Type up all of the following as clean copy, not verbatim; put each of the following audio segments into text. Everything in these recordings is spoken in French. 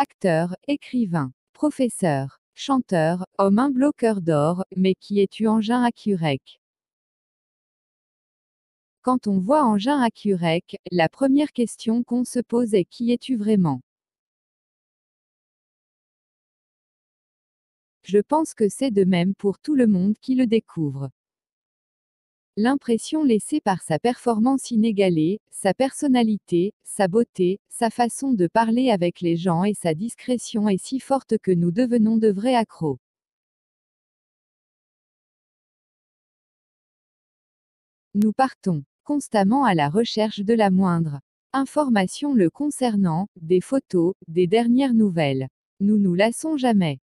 Acteur, écrivain, professeur, chanteur, homme humble au cœur d'or, mais qui es-tu Engin Hakurek? Quand on voit Engin Hakurek, la première question qu'on se pose est qui es-tu vraiment? Je pense que c'est de même pour tout le monde qui le découvre. L'impression laissée par sa performance inégalée, sa personnalité, sa beauté, sa façon de parler avec les gens et sa discrétion est si forte que nous devenons de vrais accros. Nous partons constamment à la recherche de la moindre information le concernant, des photos, des dernières nouvelles. Nous nous lassons jamais.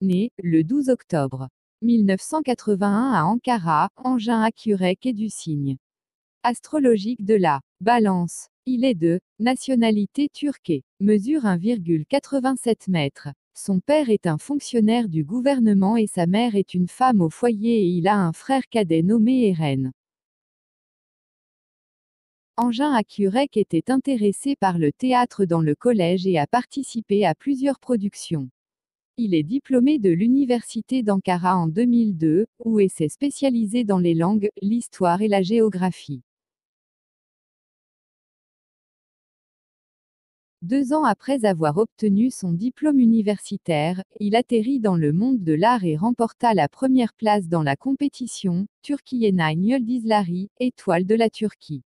Né, le 12 octobre 1981 à Ankara, Engin Hakurek est du signe astrologique de la Balance. Il est de nationalité turque et mesure 1,87 m. Son père est un fonctionnaire du gouvernement et sa mère est une femme au foyer et il a un frère cadet nommé Eren. Engin Hakurek était intéressé par le théâtre dans le collège et a participé à plusieurs productions. Il est diplômé de l'université d'Ankara en 2002, où il s'est spécialisé dans les langues, l'histoire et la géographie. 2 ans après avoir obtenu son diplôme universitaire, il atterrit dans le monde de l'art et remporta la première place dans la compétition Türkiye Yıldızları, étoile de la Turquie.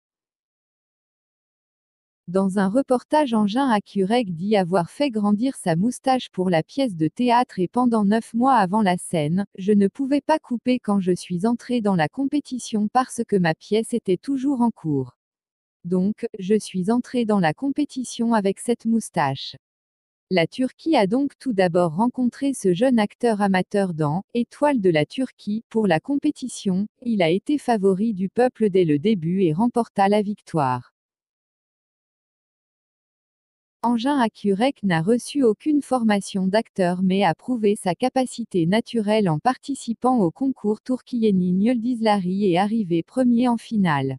Dans un reportage, Engin Hakurek dit avoir fait grandir sa moustache pour la pièce de théâtre et pendant 9 mois avant la scène, je ne pouvais pas couper quand je suis entré dans la compétition parce que ma pièce était toujours en cours. Donc, je suis entré dans la compétition avec cette moustache. La Turquie a donc tout d'abord rencontré ce jeune acteur amateur dans Étoile de la Turquie pour la compétition. Il a été favori du peuple dès le début et remporta la victoire. Engin Hakurek n'a reçu aucune formation d'acteur mais a prouvé sa capacité naturelle en participant au concours Türkiye Yıldızları et arrivé premier en finale.